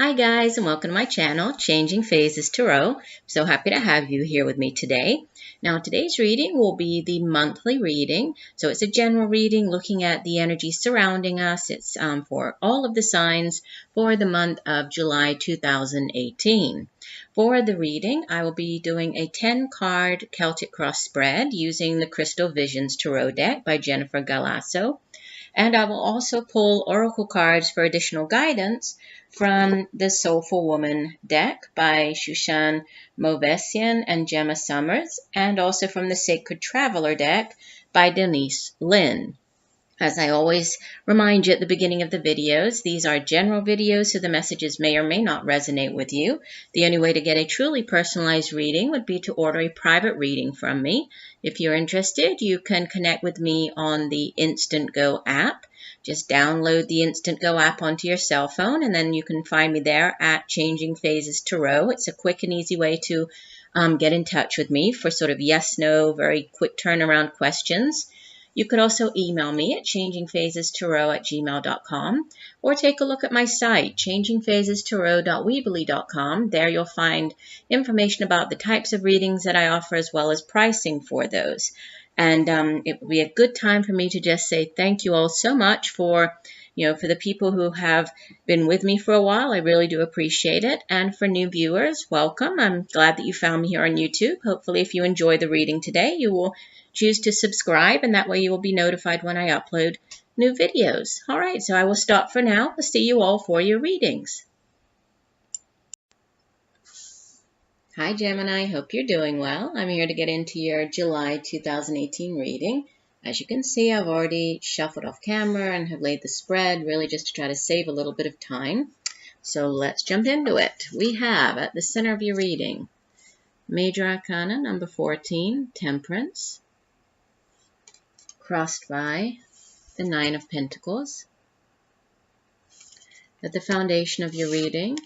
Hi guys, and welcome to my channel, Changing Phases Tarot. I'm so happy to have you here with me today. Now today's reading will be the monthly reading. So it's a general reading looking at the energy surrounding us. It's for all of the signs for the month of July 2018. For the reading, I will be doing a 10-card Celtic Cross spread using the Crystal Visions Tarot deck by Jennifer Galasso. And I will also pull oracle cards for additional guidance from the Soulful Woman deck by Shushann, Movessian, and Gemma Summers, and also from the Sacred Traveler deck by Denise, Linn. As I always remind you at the beginning of the videos, these are general videos, so the messages may or may not resonate with you. The only way to get a truly personalized reading would be to order a private reading from me. If you're interested, you can connect with me on the INSTANTGO app. Just download the INSTANTGO app onto your cell phone, and then you can find me there at Changing Phases Tarot. It's a quick and easy way to get in touch with me for sort of yes-no, very quick turnaround questions. You could also email me at changingphasestarot@gmail.com or take a look at my site, changingphasestarot.weebly.com. There you'll find information about the types of readings that I offer as well as pricing for those. And it would be a good time for me to just say thank you all so much for the people who have been with me for a while. I really do appreciate it. And for new viewers, welcome. I'm glad that you found me here on YouTube. Hopefully, if you enjoy the reading today, you will choose to subscribe, and that way you will be notified when I upload new videos. All right, so I will stop for now. I'll see you all for your readings. Hi, Gemini. Hope you're doing well. I'm here to get into your July 2018 reading. As you can see, I've already shuffled off camera and have laid the spread, really just to try to save a little bit of time. So let's jump into it. We have at the center of your reading, Major Arcana number 14, Temperance, crossed by the Nine of Pentacles. At the foundation of your reading,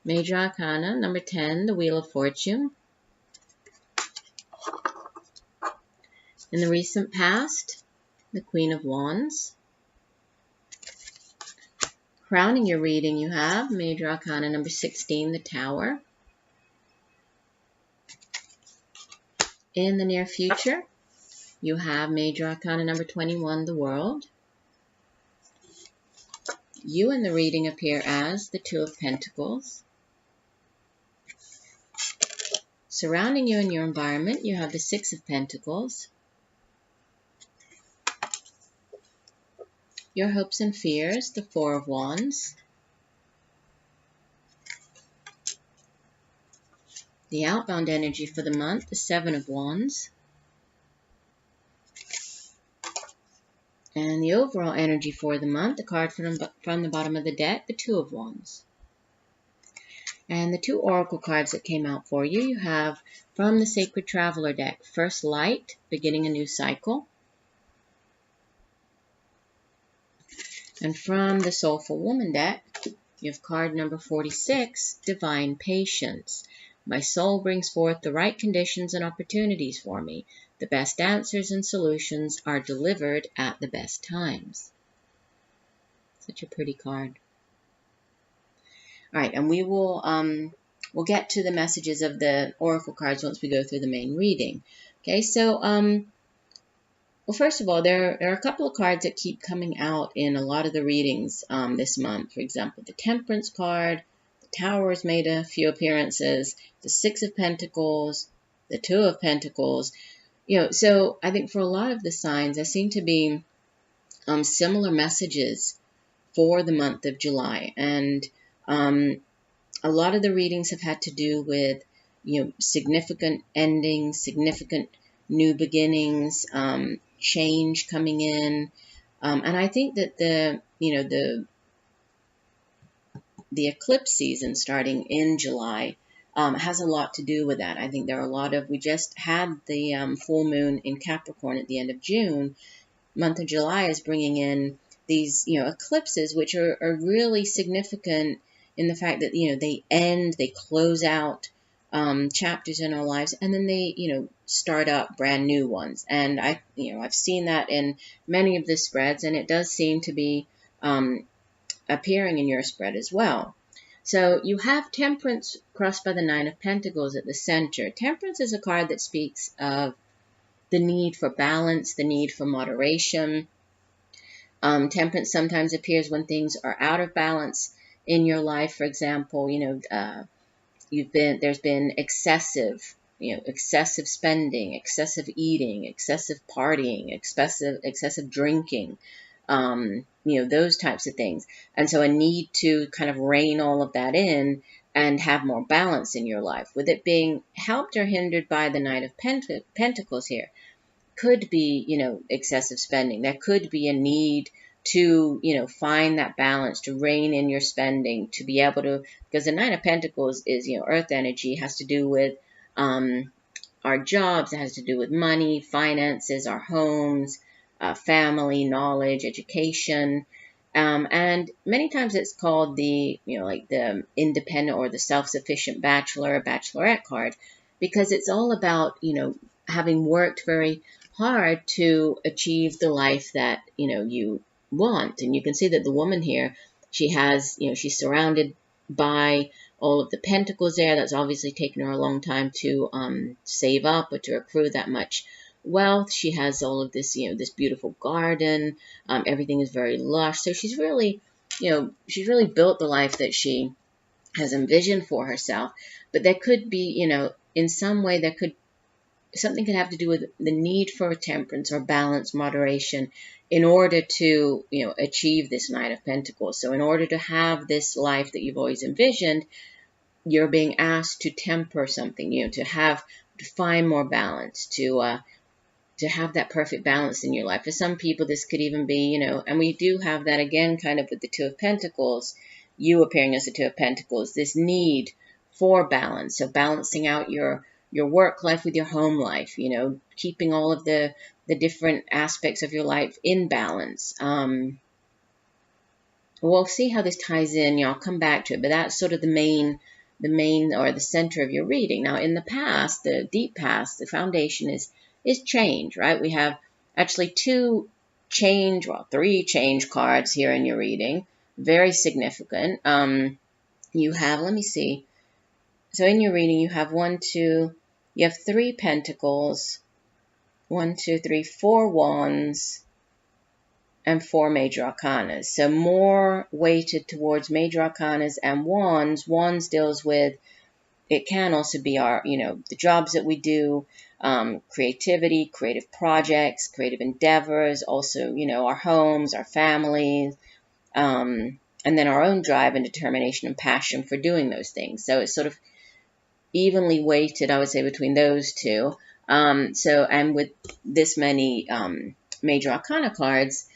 Major Arcana number 10, the Wheel of Fortune. In the recent past, the Queen of Wands. Crowning your reading, you have Major Arcana number 16, the Tower. In the near future, you have Major Arcana number 21, the World. You in the reading appear as the Two of Pentacles. Surrounding you in your environment, you have the Six of Pentacles. Your hopes and fears, the Four of Wands. The outbound energy for the month, the Seven of Wands. And the overall energy for the month, the card from the bottom of the deck, the Two of Wands. And the two oracle cards that came out for you, you have from the Sacred Traveler deck, First Light, beginning a new cycle. And from the Soulful Woman deck, you have card number 46, Divine Patience. My soul brings forth the right conditions and opportunities for me. The best answers and solutions are delivered at the best times. Such a pretty card. All right, and we'll get to the messages of the oracle cards once we go through the main reading. Okay, so well, first of all, there are a couple of cards that keep coming out in a lot of the readings this month. For example, the Temperance card, the Tower has made a few appearances, the Six of Pentacles, the Two of Pentacles. So I think for a lot of the signs, there seem to be similar messages for the month of July. And a lot of the readings have had to do with, significant endings, significant new beginnings, change coming in. And I think that the eclipse season starting in July has a lot to do with that. I think there are a lot of, we just had the full moon in Capricorn at the end of June. Month of July is bringing in these, eclipses, which are really significant in the fact that, they close out chapters in our lives, and then they, start up brand new ones. And I've seen that in many of the spreads, and it does seem to be appearing in your spread as well. So you have Temperance crossed by the Nine of Pentacles at the center. Temperance is a card that speaks of the need for balance, the need for moderation. Temperance sometimes appears when things are out of balance in your life. For example, there's been excessive spending, excessive eating, excessive partying, excessive drinking, those types of things. And so a need to kind of rein all of that in and have more balance in your life. With it being helped or hindered by the Knight of Pentacles here, could be, excessive spending. There could be a need to, find that balance, to rein in your spending, to be able to, because the Nine of Pentacles is, earth energy, has to do with our jobs, it has to do with money, finances, our homes, family, knowledge, education. And many times it's called the, like the independent or the self-sufficient bachelor, bachelorette card, because it's all about, having worked very hard to achieve the life that, you want. And you can see that the woman here, she has, she's surrounded by all of the pentacles there. That's obviously taken her a long time to save up or to accrue that much wealth. She has all of this, this beautiful garden. Everything is very lush. So she's really, she's really built the life that she has envisioned for herself. But there could be, in some way something could have to do with the need for temperance or balance, moderation, in order to, achieve this Knight of Pentacles. So in order to have this life that you've always envisioned, you're being asked to temper something, to find more balance, to have that perfect balance in your life. For some people, this could even be, and we do have that again, kind of with the Two of Pentacles, you appearing as the Two of Pentacles, this need for balance. So balancing out your work life with your home life, keeping all of the different aspects of your life in balance. We'll see how this ties in. I'll come back to it, but that's sort of the main or the center of your reading. Now, in the past, the deep past, the foundation is change, right? We have actually three change cards here in your reading. Very significant. You have, let me see. So in your reading, you have you have 3 pentacles, 4 wands, and 4 major arcanas. So more weighted towards major arcanas and wands. Wands deals with, it can also be our, the jobs that we do, creativity, creative projects, creative endeavors, also, our homes, our families, and then our own drive and determination and passion for doing those things. So it's sort of evenly weighted, I would say, between those two. And with this many major arcana cards,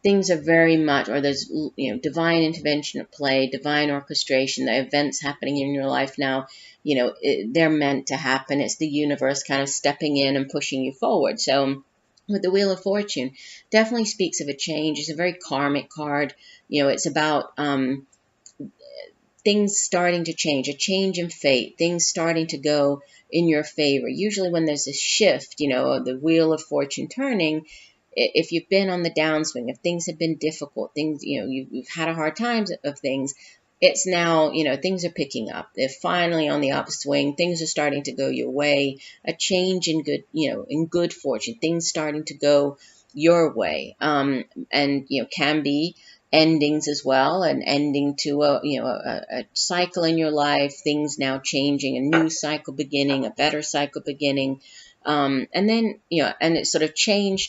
things are very much, or there's, divine intervention at play, divine orchestration, the events happening in your life now, they're meant to happen. It's the universe kind of stepping in and pushing you forward. So with the Wheel of Fortune, definitely speaks of a change. It's a very karmic card. It's about things starting to change, a change in fate, things starting to go in your favor. Usually when there's a shift, the Wheel of Fortune turning, if you've been on the downswing, if things have been difficult, things, you've had a hard time of things, it's now, things are picking up. They're finally on the upswing. Things are starting to go your way. A change in good, in good fortune. Things starting to go your way. And, can be endings as well, an ending to a cycle in your life, things now changing, a new cycle beginning, a better cycle beginning. And then, and it's sort of change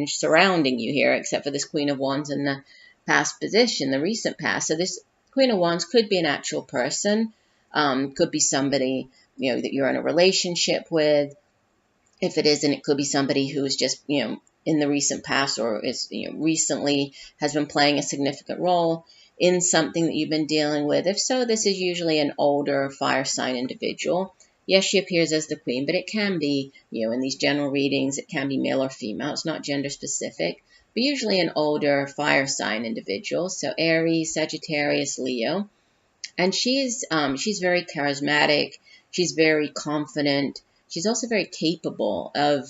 surrounding you here, except for this Queen of Wands in the past position, the recent past. So this Queen of Wands could be an actual person, could be somebody, that you're in a relationship with. If it isn't, it could be somebody who is just, in the recent past, or is, recently has been playing a significant role in something that you've been dealing with. If so, this is usually an older fire sign individual. Yes, she appears as the queen, but it can be, in these general readings, it can be male or female. It's not gender specific, but usually an older fire sign individual. So Aries, Sagittarius, Leo. And she's very charismatic. She's very confident. She's also very capable of,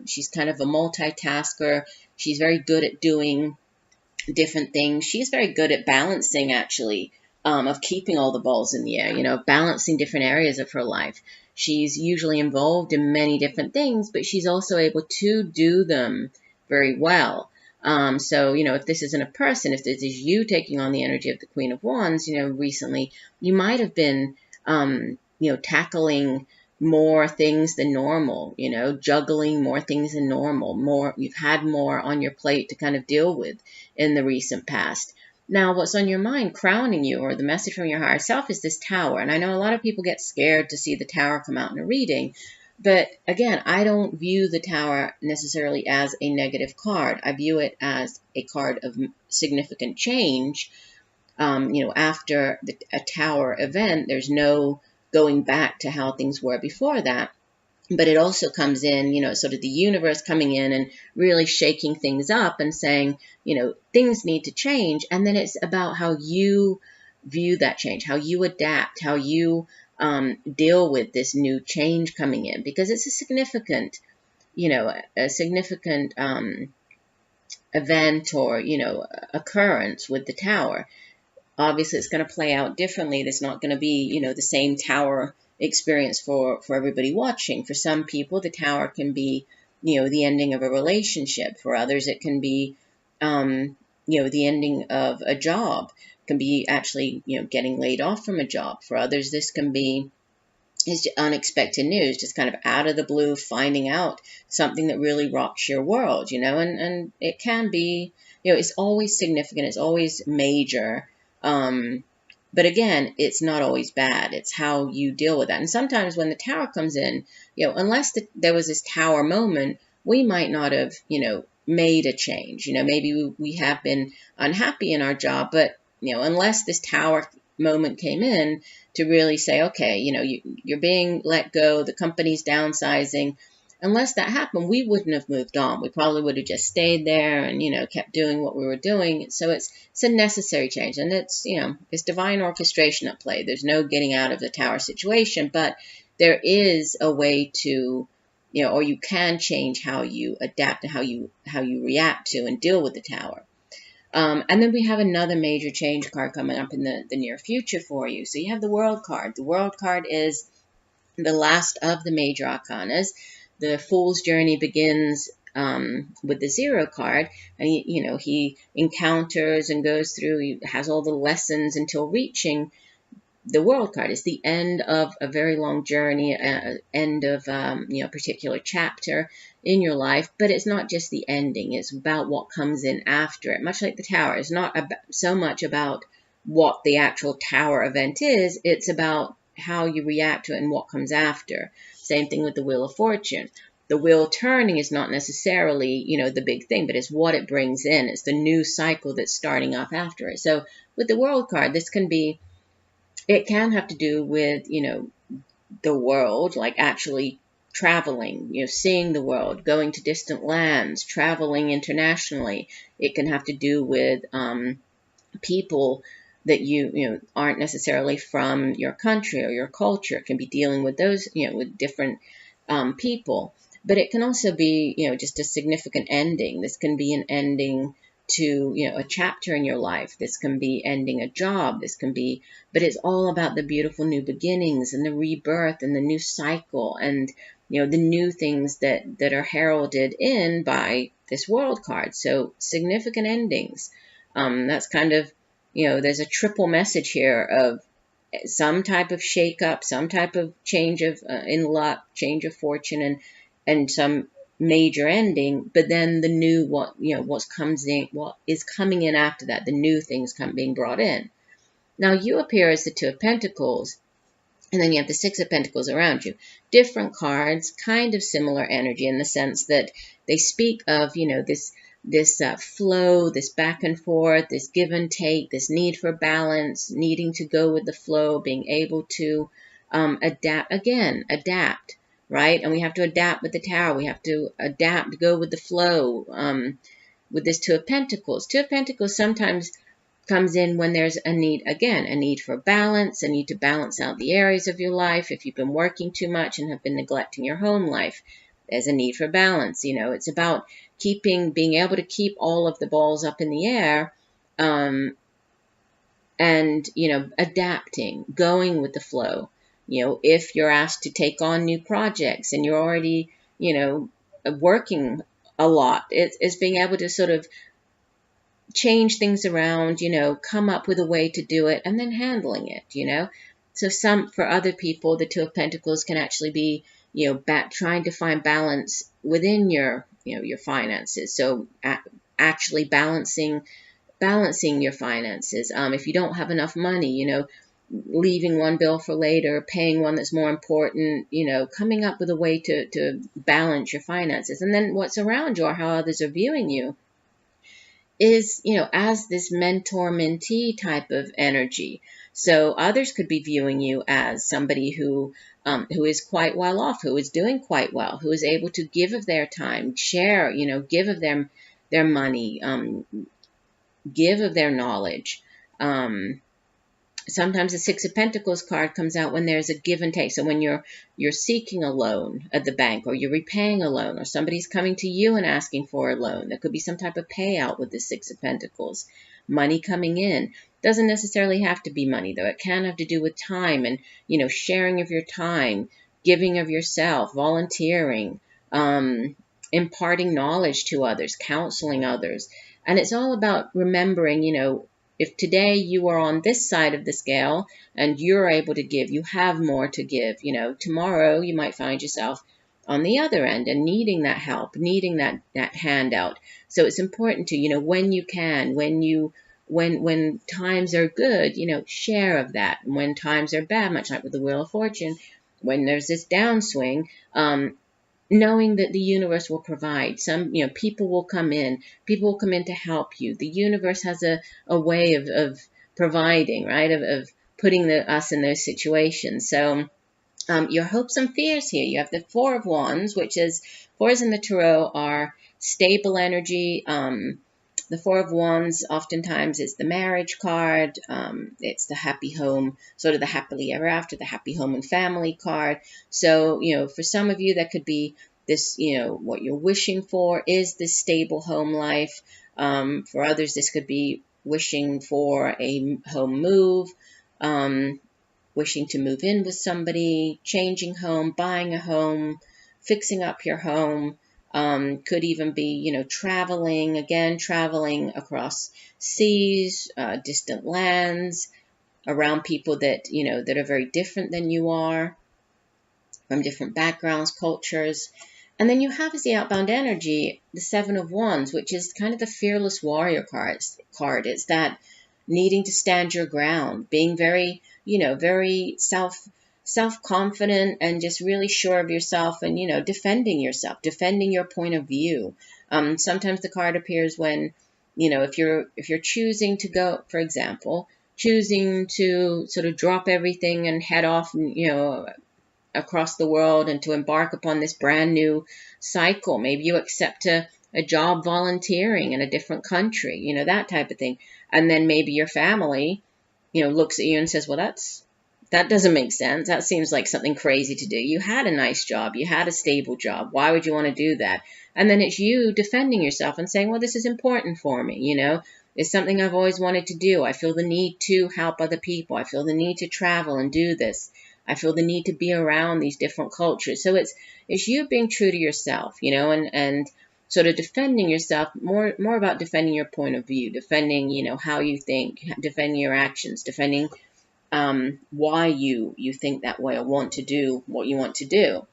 she's kind of a multitasker. She's very good at doing different things. She's very good at balancing, actually, of keeping all the balls in the air, you know, balancing different areas of her life. She's usually involved in many different things, but she's also able to do them very well. So, you know, if this isn't a person, if this is you taking on the energy of the Queen of Wands, you know, recently, you might have been, you know, tackling more things than normal, you know, juggling more things than normal, you've had more on your plate to kind of deal with in the recent past. Now, what's on your mind crowning you, or the message from your higher self, is this Tower. And I know a lot of people get scared to see the Tower come out in a reading. But again, I don't view the Tower necessarily as a negative card. I view it as a card of significant change. You know, after a Tower event, there's no going back to how things were before that. But it also comes in, you know, sort of the universe coming in and really shaking things up and saying, you know, things need to change. And then it's about how you view that change, how you adapt, how you deal with this new change coming in, because it's a significant, you know, a significant event or, you know, occurrence with the Tower. Obviously, it's going to play out differently. There's not going to be, you know, the same Tower experience for everybody watching. For some people, the Tower can be, you know, the ending of a relationship. For others, it can be, you know, the ending of a job. It can be actually, you know, getting laid off from a job. For others, this can be unexpected news, just kind of out of the blue, finding out something that really rocks your world, you know, and it can be, you know, it's always significant. It's always major. But again, it's not always bad. It's how you deal with that. And sometimes when the Tower comes in, you know, unless there was this Tower moment, we might not have, you know, made a change. You know, maybe we have been unhappy in our job, but, you know, unless this Tower moment came in to really say, okay, you know, you're being let go, the company's downsizing, unless that happened, we wouldn't have moved on. We probably would have just stayed there and, you know, kept doing what we were doing. So it's a necessary change. And it's, you know, it's divine orchestration at play. There's no getting out of the Tower situation, but there is a way to, you know, or you can change how you adapt and how you react to and deal with the Tower. And then we have another major change card coming up in the near future for you. So you have the World card. The World card is the last of the major arcanas. The Fool's journey begins with the 0 card, and he encounters and goes through. He has all the lessons until reaching the World card. It's the end of a very long journey, end of a particular chapter in your life. But it's not just the ending; it's about what comes in after it. Much like the Tower, it's not so much about what the actual Tower event is. It's about how you react to it and what comes after. Same thing with the Wheel of Fortune. The wheel turning is not necessarily, the big thing, but it's what it brings in. It's the new cycle that's starting off after it. So with the World card, it can have to do with, the world, like actually traveling, seeing the world, going to distant lands, traveling internationally. It can have to do with people that you aren't necessarily from your country or your culture. It can be dealing with those, with different people. But it can also be, just a significant ending. This can be an ending to, a chapter in your life. This can be ending a job. But it's all about the beautiful new beginnings and the rebirth and the new cycle and, the new things that are heralded in by this World card. So significant endings. That's kind of, there's a triple message here of some type of shake-up, some type of change of in luck, change of fortune, and some major ending. But then the new, what is coming in after that, the new things being brought in. Now you appear as the 2 of Pentacles, and then you have the 6 of Pentacles around you. Different cards, kind of similar energy in the sense that they speak of, this flow, this back and forth, this give and take, this need for balance, needing to go with the flow, being able to adapt, right? And we have to adapt with the Tower. We have to adapt, go with the flow with this 2 of Pentacles. 2 of Pentacles sometimes comes in when there's a need for balance, a need to balance out the areas of your life. If you've been working too much and have been neglecting your home life, there's a need for balance. It's about being able to keep all of the balls up in the air, and, adapting, going with the flow. If you're asked to take on new projects and you're already, working a lot, it's being able to sort of change things around, come up with a way to do it and then handling it. So for other people, the Two of Pentacles can actually be, trying to find balance within your finances. So actually balancing your finances. If you don't have enough money, leaving one bill for later, paying one that's more important, coming up with a way to balance your finances. And then what's around you or how others are viewing you is, as this mentor-mentee type of energy. So others could be viewing you as somebody who is quite well off, who is doing quite well, who is able to give of their time, share, give of their money, give of their knowledge. Sometimes the Six of Pentacles card comes out when there's a give and take. So when you're seeking a loan at the bank, or you're repaying a loan, or somebody's coming to you and asking for a loan, there could be some type of payout with the Six of Pentacles. Money coming in. Doesn't necessarily have to be money, though. It can have to do with time and, sharing of your time, giving of yourself, volunteering, imparting knowledge to others, counseling others. And it's all about remembering, if today you are on this side of the scale and you're able to give, you have more to give, tomorrow you might find yourself on the other end and needing that help, needing that handout. So it's important to, when you can, when times are good, share of that. And when times are bad, much like with the Wheel of Fortune, when there's this downswing, knowing that the universe will provide. Some, people will come in to help you. The universe has a way of providing, right? Of putting us in those situations. So your hopes and fears here. You have the Four of Wands, which is, fours in the Tarot are stable energy. The Four of Wands, oftentimes it's the marriage card. It's the happy home, sort of the happily ever after, the happy home and family card. So, for some of you, that could be this, what you're wishing for is this stable home life. For others, this could be wishing for a home move, wishing to move in with somebody, changing home, buying a home, fixing up your home. Could even be, traveling across seas, distant lands, around people that, that are very different than you are, from different backgrounds, cultures. And then you have as the outbound energy, the Seven of Wands, which is kind of the fearless warrior card. It's that needing to stand your ground, being very, very self-confident and just really sure of yourself and, defending yourself, defending your point of view. Sometimes the card appears when, if you're choosing to go, for example, choosing to sort of drop everything and head off, across the world and to embark upon this brand new cycle. Maybe you accept a job volunteering in a different country, that type of thing. And then maybe your family, looks at you and says, well, that doesn't make sense. That seems like something crazy to do. You had a nice job. You had a stable job. Why would you want to do that? And then it's you defending yourself and saying, well, this is important for me. It's something I've always wanted to do. I feel the need to help other people. I feel the need to travel and do this. I feel the need to be around these different cultures. So it's you being true to yourself, and sort of defending yourself, more about defending your point of view, defending, how you think, defending your actions, defending why you think that way or want to do what you want to do.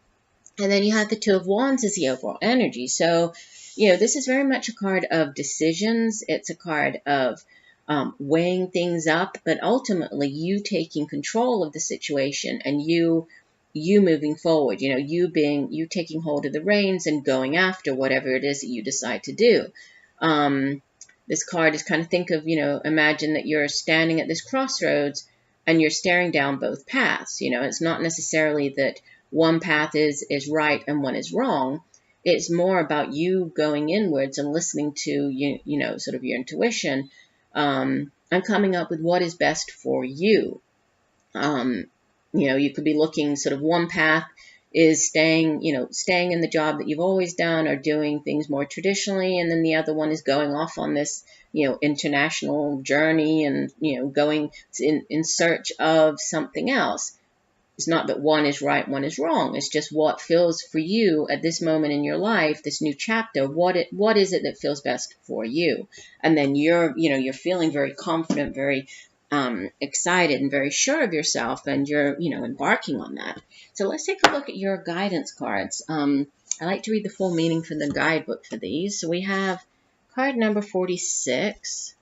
And then you have the Two of Wands as the overall energy. So, this is very much a card of decisions. It's a card of weighing things up, but ultimately you taking control of the situation and you moving forward, you taking hold of the reins and going after whatever it is that you decide to do. This card is kind of, think of, imagine that you're standing at this crossroads and you're staring down both paths. It's not necessarily that one path is right and one is wrong. It's more about you going inwards and listening to, sort of your intuition, and coming up with what is best for you. You could be looking sort of one path is staying, staying in the job that you've always done or doing things more traditionally. And then the other one is going off on this, international journey and, going in search of something else. It's not that one is right, one is wrong. It's just what feels for you at this moment in your life, this new chapter. What is it that feels best for you? And then you're feeling very confident, very excited, and very sure of yourself, and you're embarking on that. So let's take a look at your guidance cards. I like to read the full meaning from the guidebook for these. So we have card number 46,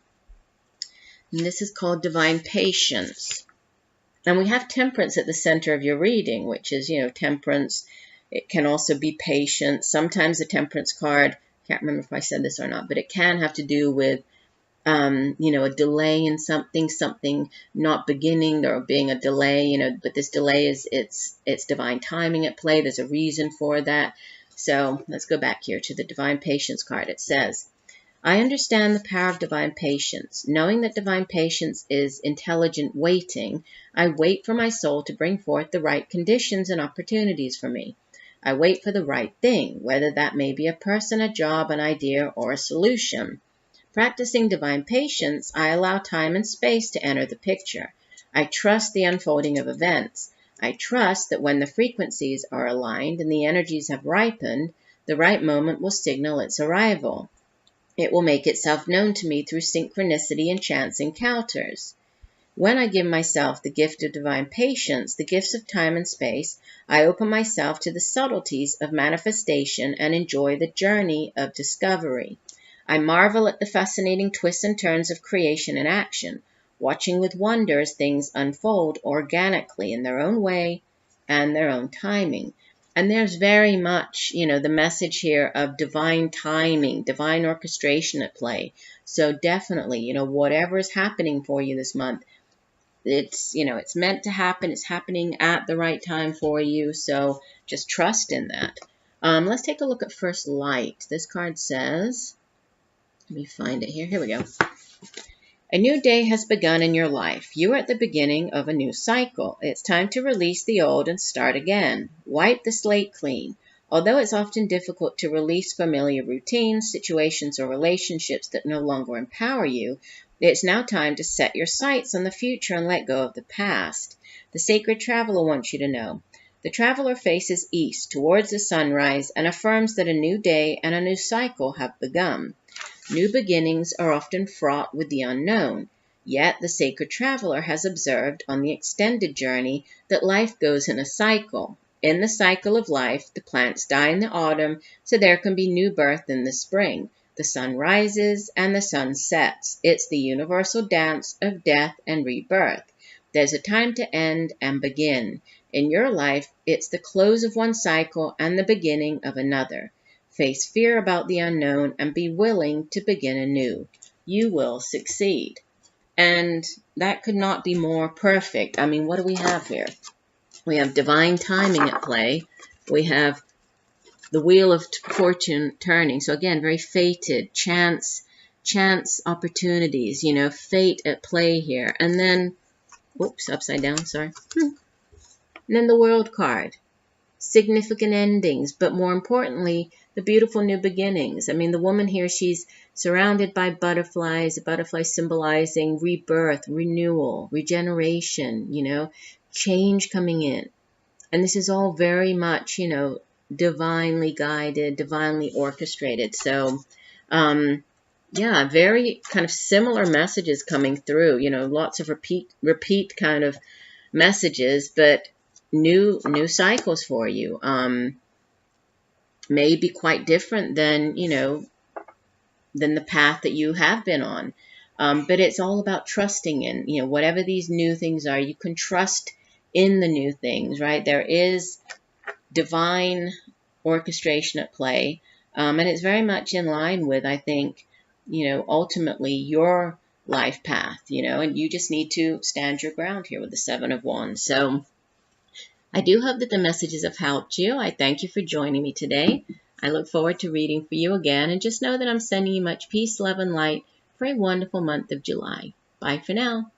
and this is called Divine Patience. And we have temperance at the center of your reading, which is, temperance. It can also be patience. Sometimes the temperance card, can't remember if I said this or not, but it can have to do with, a delay in something not beginning, or being a delay, but this delay is, it's divine timing at play. There's a reason for that. So let's go back here to the Divine Patience card. It says, I understand the power of divine patience. Knowing that divine patience is intelligent waiting, I wait for my soul to bring forth the right conditions and opportunities for me. I wait for the right thing, whether that may be a person, a job, an idea, or a solution. Practicing divine patience, I allow time and space to enter the picture. I trust the unfolding of events. I trust that when the frequencies are aligned and the energies have ripened, the right moment will signal its arrival. It will make itself known to me through synchronicity and chance encounters. When I give myself the gift of divine patience, the gifts of time and space, I open myself to the subtleties of manifestation and enjoy the journey of discovery. I marvel at the fascinating twists and turns of creation and action, watching with wonder as things unfold organically in their own way and their own timing. And there's very much, the message here of divine timing, divine orchestration at play. So definitely, whatever is happening for you this month, it's meant to happen. It's happening at the right time for you. So just trust in that. Let's take a look at First Light. This card says, let me find it here. Here we go. A new day has begun in your life. You are at the beginning of a new cycle. It's time to release the old and start again. Wipe the slate clean. Although it's often difficult to release familiar routines, situations, or relationships that no longer empower you, it's now time to set your sights on the future and let go of the past. The sacred traveler wants you to know. The traveler faces east towards the sunrise and affirms that a new day and a new cycle have begun. New beginnings are often fraught with the unknown, yet the sacred traveler has observed on the extended journey that life goes in a cycle. In the cycle of life, the plants die in the autumn, so there can be new birth in the spring. The sun rises and the sun sets. It's the universal dance of death and rebirth. There's a time to end and begin. In your life, it's the close of one cycle and the beginning of another. Face fear about the unknown and be willing to begin anew. You will succeed. And that could not be more perfect. I mean, what do we have here? We have divine timing at play. We have the wheel of fortune turning. So again, very fated, chance opportunities, fate at play here. And then, whoops, upside down, sorry. And then the World card. Significant endings, but more importantly, the beautiful new beginnings. I mean, the woman here, she's surrounded by butterflies, a butterfly symbolizing rebirth, renewal, regeneration, change coming in. And this is all very much, divinely guided, divinely orchestrated. So, yeah, very kind of similar messages coming through, lots of repeat kind of messages, but new cycles for you. May be quite different than, than the path that you have been on. But it's all about trusting in, whatever these new things are, you can trust in the new things, right? There is divine orchestration at play. And it's very much in line with, I think, ultimately your life path, and you just need to stand your ground here with the Seven of Wands. So I do hope that the messages have helped you. I thank you for joining me today. I look forward to reading for you again, and just know that I'm sending you much peace, love, and light for a wonderful month of July. Bye for now.